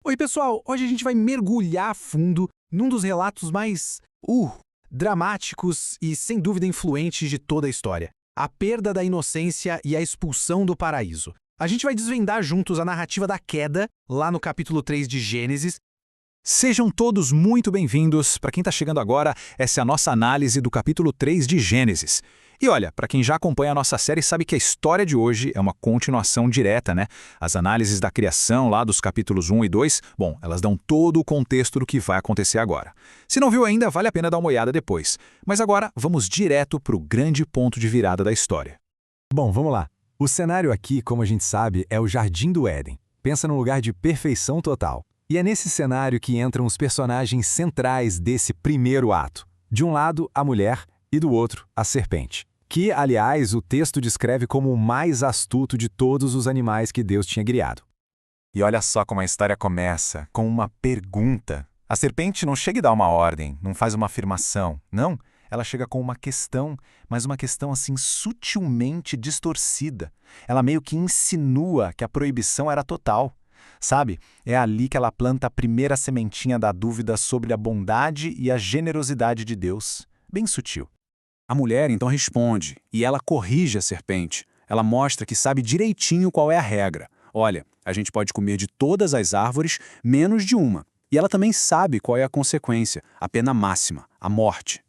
Oi, pessoal! Hoje a gente vai mergulhar a fundo num dos relatos mais, dramáticos e, sem dúvida, influentes de toda a história. A perda da inocência e a expulsão do paraíso. A gente vai desvendar juntos a narrativa da queda, lá no capítulo 3 de Gênesis. Sejam todos muito bem-vindos. Para quem está chegando agora, essa é a nossa análise do capítulo 3 de Gênesis. E olha, para quem já acompanha a nossa série sabe que a história de hoje é uma continuação direta, né? As análises da criação lá dos capítulos 1 e 2, bom, elas dão todo o contexto do que vai acontecer agora. Se não viu ainda, vale a pena dar uma olhada depois. Mas agora, vamos direto para o grande ponto de virada da história. Bom, vamos lá. O cenário aqui, como a gente sabe, é o Jardim do Éden. Pensa num lugar de perfeição total. E é nesse cenário que entram os personagens centrais desse primeiro ato. De um lado, a mulher, e do outro, a serpente. Que, aliás, o texto descreve como o mais astuto de todos os animais que Deus tinha criado. E olha só como a história começa, com uma pergunta. A serpente não chega e dá uma ordem, não faz uma afirmação, não. Ela chega com uma questão, mas uma questão assim sutilmente distorcida. Ela meio que insinua que a proibição era total. Sabe, é ali que ela planta a primeira sementinha da dúvida sobre a bondade e a generosidade de Deus. Bem sutil. A mulher então responde, e ela corrige a serpente. Ela mostra que sabe direitinho qual é a regra. Olha, a gente pode comer de todas as árvores, menos de uma. E ela também sabe qual é a consequência, a pena máxima, a morte.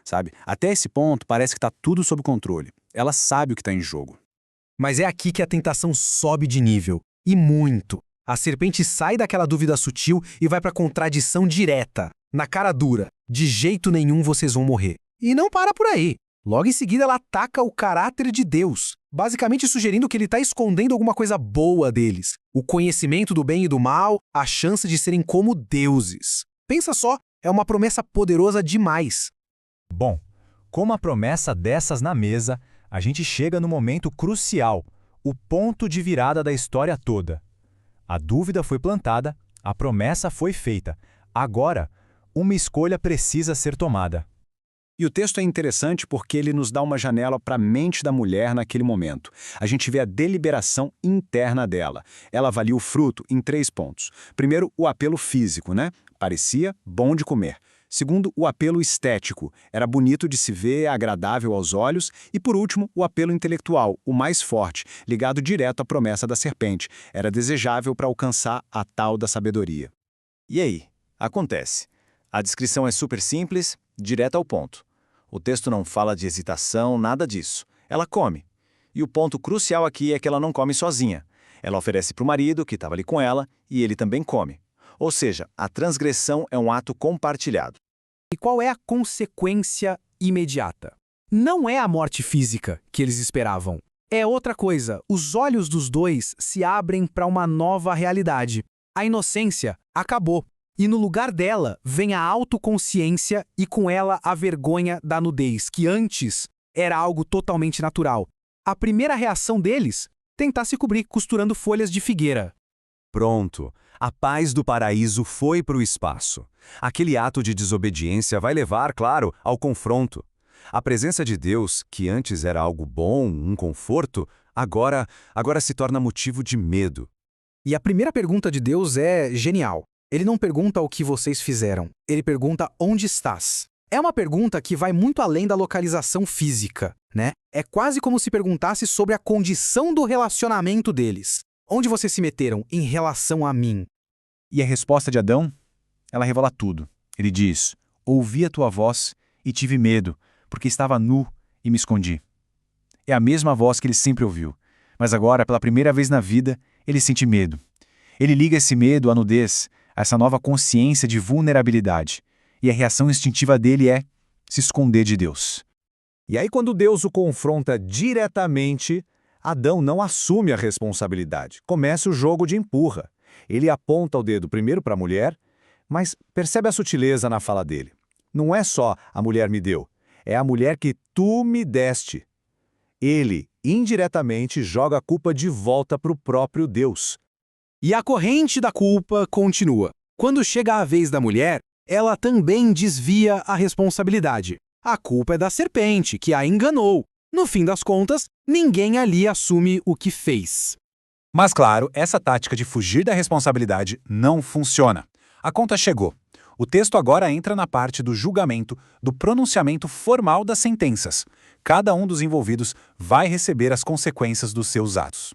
Sabe, até esse ponto parece que está tudo sob controle. Ela sabe o que está em jogo. Mas é aqui que a tentação sobe de nível. E muito. A serpente sai daquela dúvida sutil e vai para a contradição direta. Na cara dura. De jeito nenhum vocês vão morrer. E não para por aí. Logo em seguida ela ataca o caráter de Deus, basicamente sugerindo que ele está escondendo alguma coisa boa deles. O conhecimento do bem e do mal, a chance de serem como deuses. Pensa só, é uma promessa poderosa demais. Bom, com uma promessa dessas na mesa, a gente chega no momento crucial, o ponto de virada da história toda. A dúvida foi plantada, a promessa foi feita. Agora, uma escolha precisa ser tomada. E o texto é interessante porque ele nos dá uma janela para a mente da mulher naquele momento. A gente vê a deliberação interna dela. Ela avalia o fruto em 3 pontos. Primeiro, o apelo físico, né? Parecia bom de comer. Segundo, o apelo estético. Era bonito de se ver, agradável aos olhos. E por último, o apelo intelectual, o mais forte, ligado direto à promessa da serpente. Era desejável para alcançar a tal da sabedoria. E aí? Acontece. A descrição é super simples, direta ao ponto. O texto não fala de hesitação, nada disso. Ela come. E o ponto crucial aqui é que ela não come sozinha. Ela oferece para o marido, que estava ali com ela, e ele também come. Ou seja, a transgressão é um ato compartilhado. E qual é a consequência imediata? Não é a morte física que eles esperavam. É outra coisa. Os olhos dos dois se abrem para uma nova realidade. A inocência acabou. E no lugar dela vem a autoconsciência e com ela a vergonha da nudez, que antes era algo totalmente natural. A primeira reação deles? Tentar se cobrir costurando folhas de figueira. Pronto. A paz do paraíso foi para o espaço. Aquele ato de desobediência vai levar, claro, ao confronto. A presença de Deus, que antes era algo bom, um conforto, agora se torna motivo de medo. E a primeira pergunta de Deus é genial. Ele não pergunta o que vocês fizeram, ele pergunta onde estás. É uma pergunta que vai muito além da localização física, né? É quase como se perguntasse sobre a condição do relacionamento deles. Onde vocês se meteram em relação a mim? E a resposta de Adão? Ela revela tudo. Ele diz, ouvi a tua voz e tive medo, porque estava nu e me escondi. É a mesma voz que ele sempre ouviu, mas agora, pela primeira vez na vida, ele sente medo. Ele liga esse medo à nudez, a essa nova consciência de vulnerabilidade. E a reação instintiva dele é se esconder de Deus. E aí, quando Deus o confronta diretamente, Adão não assume a responsabilidade. Começa o jogo de empurra. Ele aponta o dedo primeiro para a mulher, mas percebe a sutileza na fala dele. Não é só a mulher me deu, é a mulher que tu me deste. Ele, indiretamente, joga a culpa de volta para o próprio Deus. E a corrente da culpa continua. Quando chega a vez da mulher, ela também desvia a responsabilidade. A culpa é da serpente, que a enganou. No fim das contas, ninguém ali assume o que fez. Mas claro, essa tática de fugir da responsabilidade não funciona. A conta chegou. O texto agora entra na parte do julgamento, do pronunciamento formal das sentenças. Cada um dos envolvidos vai receber as consequências dos seus atos.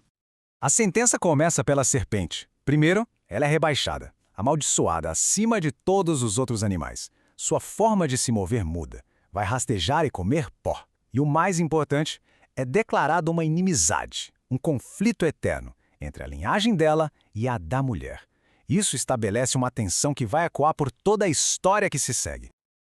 A sentença começa pela serpente. Primeiro, ela é rebaixada, amaldiçoada acima de todos os outros animais. Sua forma de se mover muda. Vai rastejar e comer pó. E o mais importante, é declarada uma inimizade, um conflito eterno entre a linhagem dela e a da mulher. Isso estabelece uma tensão que vai ecoar por toda a história que se segue.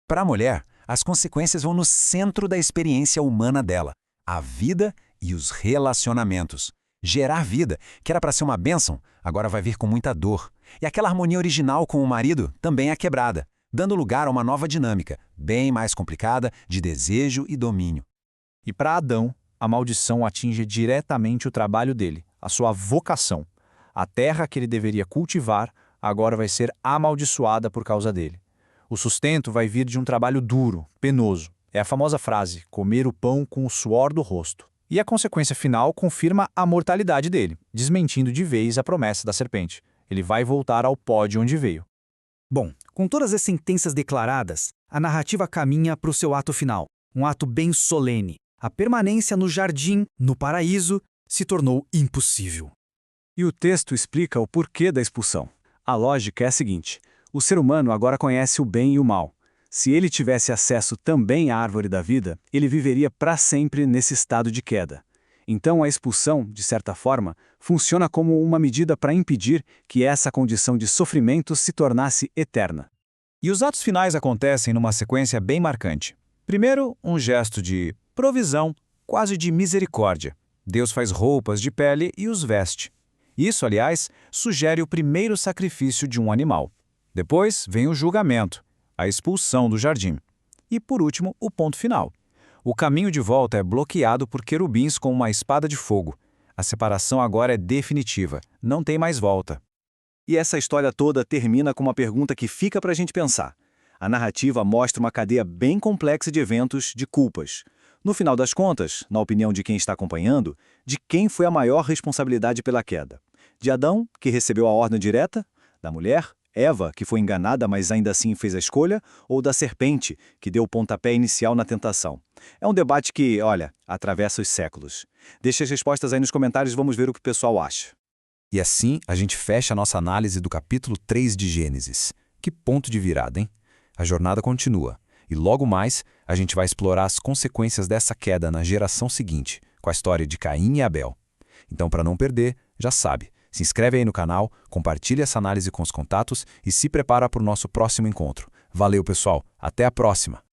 Para a mulher, as consequências vão no centro da experiência humana dela, a vida e os relacionamentos. Gerar vida, que era para ser uma bênção, agora vai vir com muita dor. E aquela harmonia original com o marido também é quebrada, dando lugar a uma nova dinâmica, bem mais complicada, de desejo e domínio. E para Adão, a maldição atinge diretamente o trabalho dele, a sua vocação. A terra que ele deveria cultivar agora vai ser amaldiçoada por causa dele. O sustento vai vir de um trabalho duro, penoso. É a famosa frase, comer o pão com o suor do rosto. E a consequência final confirma a mortalidade dele, desmentindo de vez a promessa da serpente. Ele vai voltar ao pó de onde veio. Bom, com todas as sentenças declaradas, a narrativa caminha para o seu ato final, um ato bem solene. A permanência no jardim, no paraíso, se tornou impossível. E o texto explica o porquê da expulsão. A lógica é a seguinte: o ser humano agora conhece o bem e o mal. Se ele tivesse acesso também à árvore da vida, ele viveria para sempre nesse estado de queda. Então a expulsão, de certa forma, funciona como uma medida para impedir que essa condição de sofrimento se tornasse eterna. E os atos finais acontecem numa sequência bem marcante. Primeiro, um gesto de provisão, quase de misericórdia. Deus faz roupas de pele e os veste. Isso, aliás, sugere o primeiro sacrifício de um animal. Depois vem o julgamento, a expulsão do jardim. E, por último, o ponto final. O caminho de volta é bloqueado por querubins com uma espada de fogo. A separação agora é definitiva, não tem mais volta. E essa história toda termina com uma pergunta que fica para a gente pensar. A narrativa mostra uma cadeia bem complexa de eventos, de culpas. No final das contas, na opinião de quem está acompanhando, de quem foi a maior responsabilidade pela queda? De Adão, que recebeu a ordem direta? Da mulher? Eva, que foi enganada, mas ainda assim fez a escolha? Ou da serpente, que deu o pontapé inicial na tentação? É um debate que, olha, atravessa os séculos. Deixe as respostas aí nos comentários e vamos ver o que o pessoal acha. E assim a gente fecha a nossa análise do capítulo 3 de Gênesis. Que ponto de virada, hein? A jornada continua. E logo mais, a gente vai explorar as consequências dessa queda na geração seguinte, com a história de Caim e Abel. Então, para não perder, já sabe, se inscreve aí no canal, compartilha essa análise com os contatos e se prepara para o nosso próximo encontro. Valeu, pessoal. Até a próxima!